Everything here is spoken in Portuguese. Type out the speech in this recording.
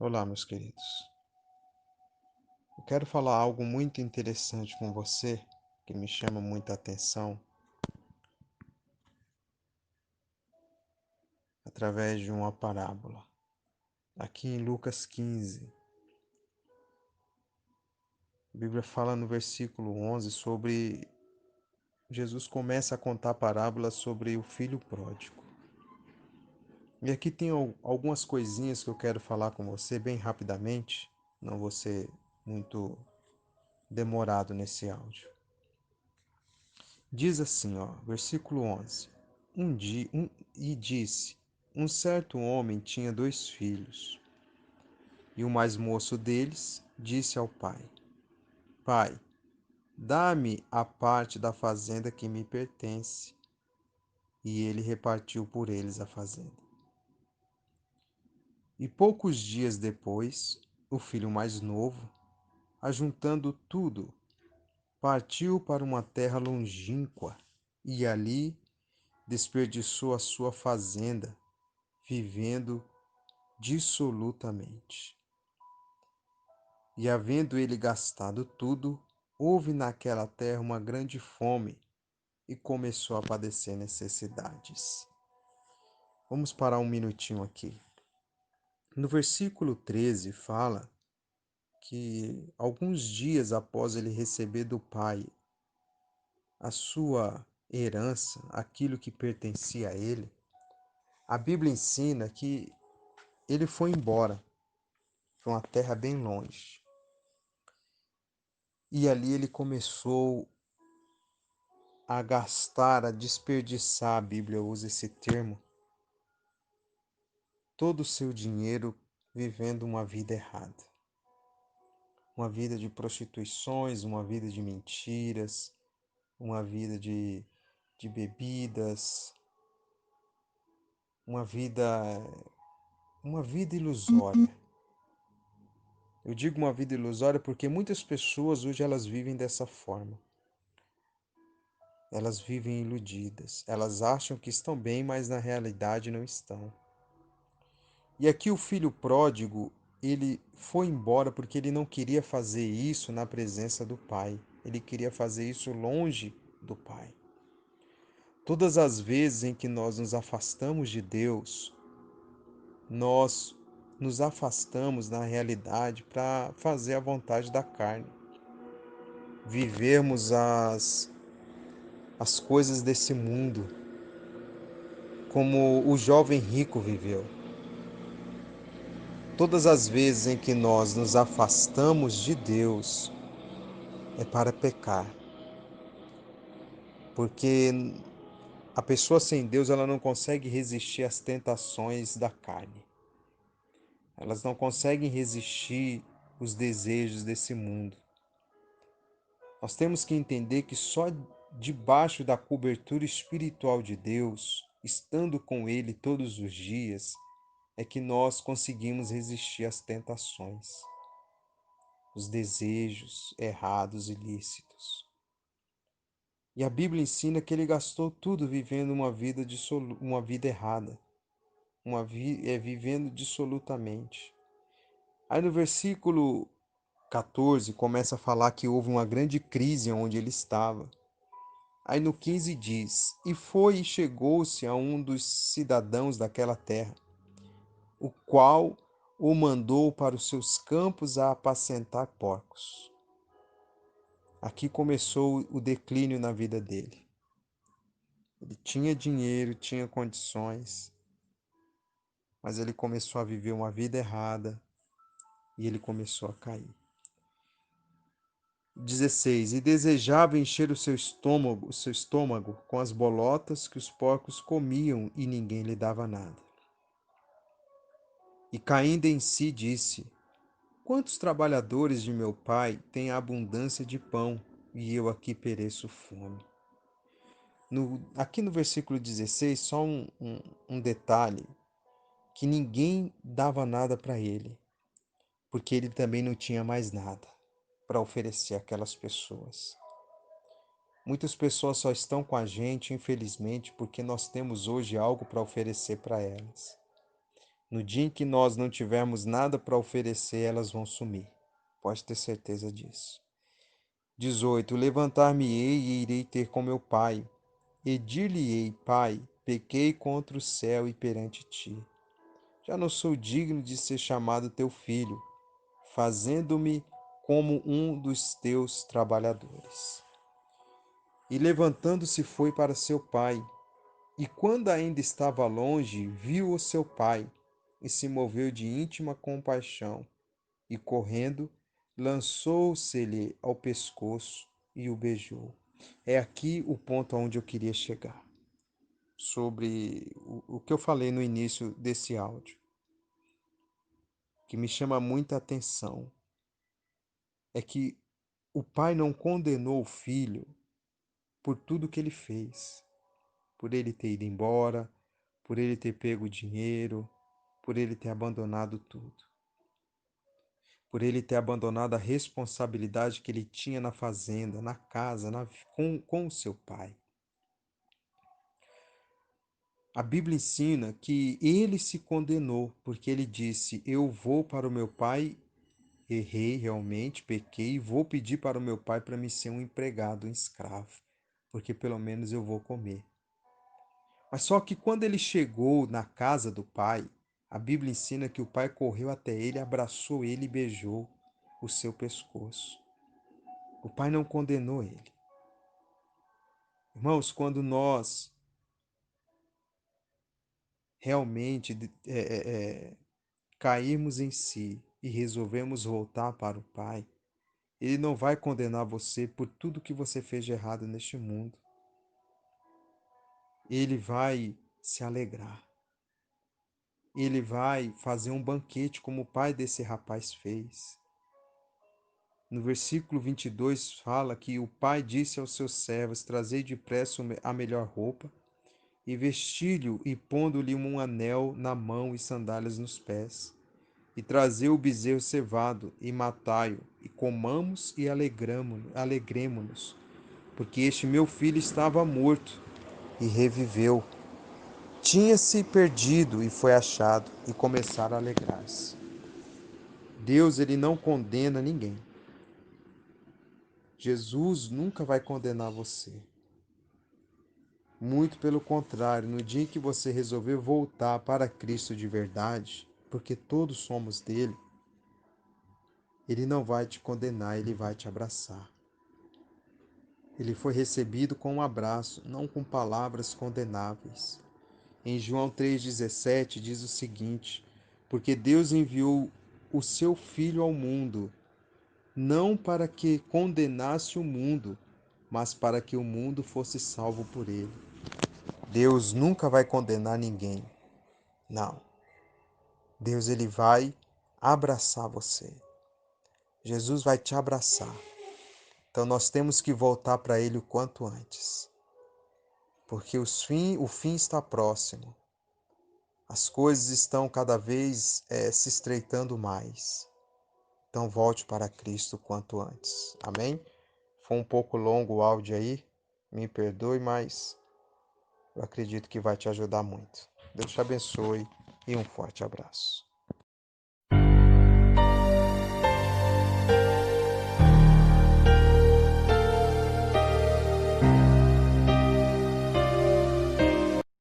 Olá, meus queridos. Eu quero falar algo muito interessante com você, que me chama muita atenção, através de uma parábola. Aqui em Lucas 15, a Bíblia fala no versículo 11 sobre Jesus começa a contar parábolas sobre o filho pródigo. E aqui tem algumas coisinhas que eu quero falar com você bem rapidamente, não vou ser muito demorado nesse áudio. Diz assim, versículo 11. E disse: Um certo homem tinha 2 filhos, e o mais moço deles disse ao pai: Pai, dá-me a parte da fazenda que me pertence. E ele repartiu por eles a fazenda. E poucos dias depois, o filho mais novo, ajuntando tudo, partiu para uma terra longínqua, e ali desperdiçou a sua fazenda, vivendo dissolutamente. E havendo ele gastado tudo, houve naquela terra uma grande fome e começou a padecer necessidades. Vamos parar um minutinho aqui. No versículo 13 fala que alguns dias após ele receber do pai a sua herança, aquilo que pertencia a ele, a Bíblia ensina que ele foi embora para uma terra bem longe. E ali ele começou a gastar, a desperdiçar, a Bíblia usa esse termo, todo o seu dinheiro vivendo uma vida errada. Uma vida de prostituições, uma vida de mentiras, uma vida de bebidas, uma vida, uma vida ilusória. Eu digo uma vida ilusória porque muitas pessoas hoje elas vivem dessa forma. Elas vivem iludidas. Elas acham que estão bem, mas na realidade não estão. E aqui o filho pródigo, ele foi embora porque ele não queria fazer isso na presença do pai. Ele queria fazer isso longe do pai. Todas as vezes em que nós nos afastamos de Deus, nós nos afastamos na realidade para fazer a vontade da carne. Vivermos as coisas desse mundo, como o jovem rico viveu. Todas as vezes em que nós nos afastamos de Deus, é para pecar. Porque a pessoa sem Deus, ela não consegue resistir às tentações da carne. Elas não conseguem resistir os desejos desse mundo. Nós temos que entender que só debaixo da cobertura espiritual de Deus, estando com Ele todos os dias, é que nós conseguimos resistir às tentações, os desejos errados e ilícitos. E a Bíblia ensina que ele gastou tudo vivendo uma vida errada, vivendo dissolutamente. Aí no versículo 14 começa a falar que houve uma grande crise onde ele estava. Aí no 15 diz: E foi e chegou-se a um dos cidadãos daquela terra, o qual o mandou para os seus campos a apacentar porcos. Aqui começou o declínio na vida dele. Ele tinha dinheiro, tinha condições, mas ele começou a viver uma vida errada e ele começou a cair. 16. E desejava encher o seu estômago com as bolotas que os porcos comiam e ninguém lhe dava nada. E caindo em si disse: Quantos trabalhadores de meu pai têm abundância de pão e eu aqui pereço fome? Aqui no versículo 16, só um detalhe, que ninguém dava nada para ele, porque ele também não tinha mais nada para oferecer àquelas pessoas. Muitas pessoas só estão com a gente, infelizmente, porque nós temos hoje algo para oferecer para elas. No dia em que nós não tivermos nada para oferecer, elas vão sumir. Pode ter certeza disso. 18. Levantar-me-ei e irei ter com meu pai, e dir-lhe-ei: Pai, pequei contra o céu e perante ti. Já não sou digno de ser chamado teu filho, fazendo-me como um dos teus trabalhadores. E levantando-se foi para seu pai. E quando ainda estava longe, viu o seu pai, e se moveu de íntima compaixão, e correndo, lançou-se-lhe ao pescoço e o beijou. É aqui o ponto aonde eu queria chegar, sobre o que eu falei no início desse áudio, que me chama muita atenção, é que o pai não condenou o filho por tudo que ele fez, por ele ter ido embora, por ele ter pego o dinheiro, por ele ter abandonado tudo, por ele ter abandonado a responsabilidade que ele tinha na fazenda, na casa, com o seu pai. A Bíblia ensina que ele se condenou, porque ele disse: Eu vou para o meu pai, errei realmente, pequei, e vou pedir para o meu pai para me ser um empregado, um escravo, porque pelo menos eu vou comer. Mas só que quando ele chegou na casa do pai, a Bíblia ensina que o pai correu até ele, abraçou ele e beijou o seu pescoço. O pai não condenou ele. Irmãos, quando nós realmente cairmos em si e resolvemos voltar para o Pai, Ele não vai condenar você por tudo que você fez de errado neste mundo. Ele vai se alegrar. Ele vai fazer um banquete como o pai desse rapaz fez. No versículo 22 fala que o pai disse aos seus servos: Trazei depressa a melhor roupa, e vestiu-lhe e pondo-lhe um anel na mão e sandálias nos pés. E trazei o bezerro cevado, e matai-o, e comamos e alegremo-nos, porque este meu filho estava morto e reviveu. Tinha-se perdido e foi achado, e começaram a alegrar-se. Deus, ele não condena ninguém. Jesus nunca vai condenar você. Muito pelo contrário, no dia em que você resolver voltar para Cristo de verdade, porque todos somos dele, ele não vai te condenar, ele vai te abraçar. Ele foi recebido com um abraço, não com palavras condenáveis. Em João 3,17 diz o seguinte: Porque Deus enviou o seu Filho ao mundo, não para que condenasse o mundo, mas para que o mundo fosse salvo por ele. Deus nunca vai condenar ninguém. Não. Deus, ele vai abraçar você. Jesus vai te abraçar. Então nós temos que voltar para ele o quanto antes, porque o fim está próximo. As coisas estão cada vez se estreitando mais. Então volte para Cristo o quanto antes. Amém? Foi um pouco longo o áudio aí, me perdoe, mas eu acredito que vai te ajudar muito. Deus te abençoe e um forte abraço.